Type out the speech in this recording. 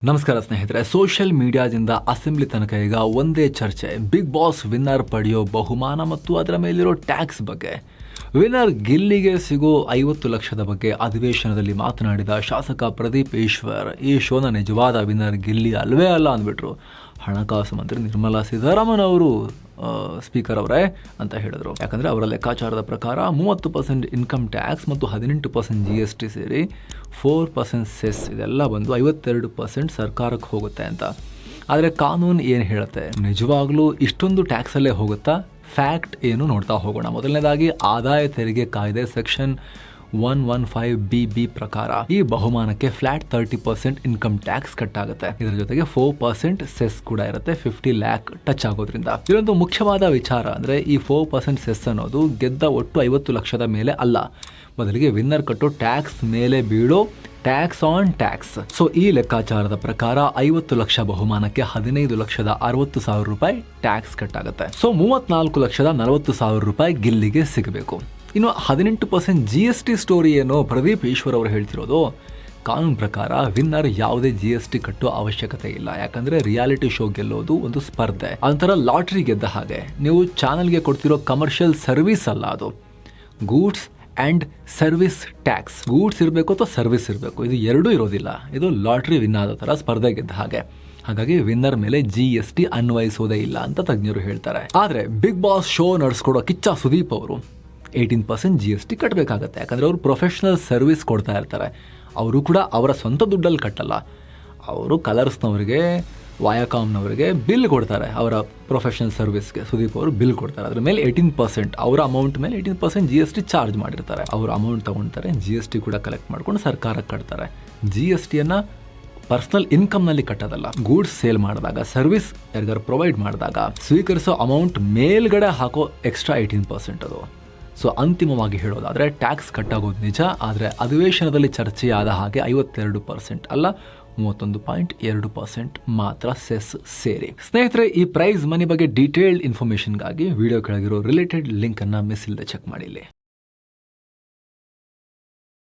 ನಮಸ್ಕಾರ ಸ್ನೇಹಿತರೆ, social ಮೀಡಿಯಾದಿಂದ assembly ತನಕ ಈಗ ಒಂದೇ ಚರ್ಚೆ. ಬಿಗ್ ಬಾಸ್ ವಿನ್ನರ್ ಪಡೆಯೋ ಬಹುಮಾನ ಮತ್ತು ಅದರ ಮೇಲಿರೋ ಟ್ಯಾಕ್ಸ್ ಬಗ್ಗೆ. ವಿನ್ನರ್ ಗಿಲ್ಲಿಗೆ ಸಿಗೋ 50 ಲಕ್ಷದ ಬಗ್ಗೆ ಅಧಿವೇಶನದಲ್ಲಿ ಮಾತನಾಡಿದ ಶಾಸಕ ಪ್ರದೀಪ್ ಈಶ್ವರ್, ಈ ಶೋನ ನಿಜವಾದ ವಿನ್ನರ್ ಗಿಲ್ಲಿ ಅಲ್ವೇ ಅಲ್ಲ ಅಂದ್ಬಿಟ್ರು. ಹಣಕಾಸು ಮಂತ್ರಿ ನಿರ್ಮಲಾ ಸೀತಾರಾಮನ್ ಅವರು ಸ್ಪೀಕರ್ ಅವರೇ ಅಂತ ಹೇಳಿದ್ರು. ಯಾಕಂದರೆ ಅವರ ಲೆಕ್ಕಾಚಾರದ ಪ್ರಕಾರ 30% ಇನ್ಕಮ್ ಟ್ಯಾಕ್ಸ್ ಮತ್ತು 18% GST ಸೇರಿ 4% ಸೆಸ್ ಇದೆಲ್ಲ ಬಂದು 52% ಸರ್ಕಾರಕ್ಕೆ ಹೋಗುತ್ತೆ ಅಂತ. ಆದರೆ ಕಾನೂನು ಏನು ಹೇಳುತ್ತೆ? ನಿಜವಾಗ್ಲೂ ಇಷ್ಟೊಂದು ಟ್ಯಾಕ್ಸಲ್ಲೇ ಹೋಗುತ್ತಾ? ಫ್ಯಾಕ್ಟ್ ಏನು ನೋಡ್ತಾ ಹೋಗೋಣ. ಮೊದಲನೇದಾಗಿ ಆದಾಯ ತೆರಿಗೆ ಕಾಯ್ದೆ ಸೆಕ್ಷನ್ 115BB ಪ್ರಕಾರ ಈ ಬಹುಮಾನಕ್ಕೆ ಫ್ಲಾಟ್ 30% ಇನ್ಕಮ್ ಟ್ಯಾಕ್ಸ್ ಕಟ್ ಆಗುತ್ತೆ. ಇದರ ಜೊತೆಗೆ 4% ಸೆಸ್ ಕೂಡ ಇರುತ್ತೆ, 50 ಲ್ಯಾಕ್ ಟಚ್ ಆಗೋದ್ರಿಂದ. ಇದೊಂದು ಮುಖ್ಯವಾದ ವಿಚಾರ. ಅಂದ್ರೆ ಈ 4% ಸೆಸ್ ಅನ್ನೋದು ಗೆದ್ದ ಒಟ್ಟು 50 ಲಕ್ಷದ ಮೇಲೆ ಅಲ್ಲ, ಬದಲಿಗೆ ವಿನ್ನರ್ ಕಟ್ಟೋ ಟ್ಯಾಕ್ಸ್ ಮೇಲೆ ಬೀಳೋ ಟ್ಯಾಕ್ಸ್ ಆನ್ ಟ್ಯಾಕ್ಸ್. ಸೊ ಈ ಲೆಕ್ಕಾಚಾರದ ಪ್ರಕಾರ 50 ಲಕ್ಷ ಬಹುಮಾನಕ್ಕೆ 15,60,000 ರೂಪಾಯಿ ಟ್ಯಾಕ್ಸ್ ಕಟ್ ಆಗುತ್ತೆ. ಸೊ 34,40,000 ರೂಪಾಯಿ ಗಿಲ್ಲಿಗೆ ಸಿಗಬೇಕು. ಇನ್ನು 18% GST ಸ್ಟೋರಿ ಏನೋ ಪ್ರದೀಪ್ ಈಶ್ವರ್ ಅವರು ಹೇಳ್ತಿರೋದು. ಕಾನೂನು ಪ್ರಕಾರ ವಿನ್ನರ್ ಯಾವುದೇ GST ಕಟ್ಟೋ ಅವಶ್ಯಕತೆ ಇಲ್ಲ. ಯಾಕಂದ್ರೆ ರಿಯಾಲಿಟಿ ಶೋ ಗೆಲ್ಲೋದು ಒಂದು ಸ್ಪರ್ಧೆ, ಒಂಥರ ಲಾಟ್ರಿ ಗೆದ್ದ ಹಾಗೆ. ನೀವು ಚಾನಲ್ಗೆ ಕೊಡ್ತಿರೋ ಕಮರ್ಷಿಯಲ್ ಸರ್ವಿಸ್ ಅಲ್ಲ ಅದು. Goods and service tax, goods ಇರಬೇಕು ಅಥವಾ ಸರ್ವಿಸ್ ಇರಬೇಕು, ಇದು ಎರಡೂ ಇರೋದಿಲ್ಲ. ಇದು ಲಾಟ್ರಿ ವಿನ್ ಆದ ಥರ ಸ್ಪರ್ಧೆ ಗೆದ್ದ ಹಾಗೆ. ಹಾಗಾಗಿ ವಿನ್ನರ್ ಮೇಲೆ GST ಅನ್ವಯಿಸೋದೇ ಇಲ್ಲ ಅಂತ ತಜ್ಞರು ಹೇಳ್ತಾರೆ. ಆದರೆ ಬಿಗ್ ಬಾಸ್ ಶೋ ನಡೆಸ್ಕೊಡೋ ಕಿಚ್ಚ ಸುದೀಪ್ ಅವರು 18% GST ಕಟ್ಟಬೇಕಾಗತ್ತೆ. ಯಾಕಂದರೆ ಅವರು ಪ್ರೊಫೆಷ್ನಲ್ ಸರ್ವಿಸ್ ಕೊಡ್ತಾ ಇರ್ತಾರೆ. ಅವರು ಕೂಡ ಅವರ ಸ್ವಂತ ದುಡ್ಡಲ್ಲಿ ಕಟ್ಟಲ್ಲ. ಅವರು ಕಲರ್ಸ್ನವರಿಗೆ, ವಾಯಾಕಾಮ್ನವರಿಗೆ ಬಿಲ್ ಕೊಡ್ತಾರೆ. ಅವರ ಪ್ರೊಫೆಷ್ನಲ್ ಸರ್ವಿಸ್ಗೆ ಸುದೀಪ್ ಅವರು ಬಿಲ್ ಕೊಡ್ತಾರೆ. ಅದ್ರ ಮೇಲೆ 18%, ಅವರ ಅಮೌಂಟ್ ಮೇಲೆ 18% GST ಚಾರ್ಜ್ ಮಾಡಿರ್ತಾರೆ. ಅವ್ರ ಅಮೌಂಟ್ ತೊಗೊಳ್ತಾರೆ, GST ಕೂಡ ಕಲೆಕ್ಟ್ ಮಾಡ್ಕೊಂಡು ಸರ್ಕಾರಕ್ಕೆ ಕಟ್ತಾರೆ. GSTಯನ್ನು ಪರ್ಸನಲ್ ಇನ್ಕಮ್ನಲ್ಲಿ ಕಟ್ಟೋದಲ್ಲ. ಗೂಡ್ಸ್ ಸೇಲ್ ಮಾಡಿದಾಗ, ಸರ್ವಿಸ್ ಯಾರಿಗಾರು ಪ್ರೊವೈಡ್ ಮಾಡಿದಾಗ ಸ್ವೀಕರಿಸೋ ಅಮೌಂಟ್ ಮೇಲ್ಗಡೆ ಹಾಕೋ ಎಕ್ಸ್ಟ್ರಾ 18% ಅದು. ಸೊ ಅಂತಿಮವಾಗಿ ಹೇಳೋದಾದರೆ ಟ್ಯಾಕ್ಸ್ ಕಟ್ಟಾಗೋದು ನಿಜ, ಆದರೆ ಅಧಿವೇಶನದಲ್ಲಿ ಚರ್ಚೆಯಾದ ಹಾಗೆ 52% ಅಲ್ಲ, 31.2% ಮಾತ್ರ ಸೆಸ್ ಸೇರಿ. ಸ್ನೇಹಿತರೆ, ಈ ಪ್ರೈಸ್ ಮನಿ ಬಗ್ಗೆ ಡೀಟೇಲ್ಡ್ ಇನ್ಫಾರ್ಮೇಷನ್ಗಾಗಿ ವಿಡಿಯೋ ಕೆಳಗಿರೋ ರಿಲೇಟೆಡ್ ಲಿಂಕ್ ಅನ್ನು ಮಿಸ್ ಇಲ್ಲದೆ ಚೆಕ್ ಮಾಡಿ.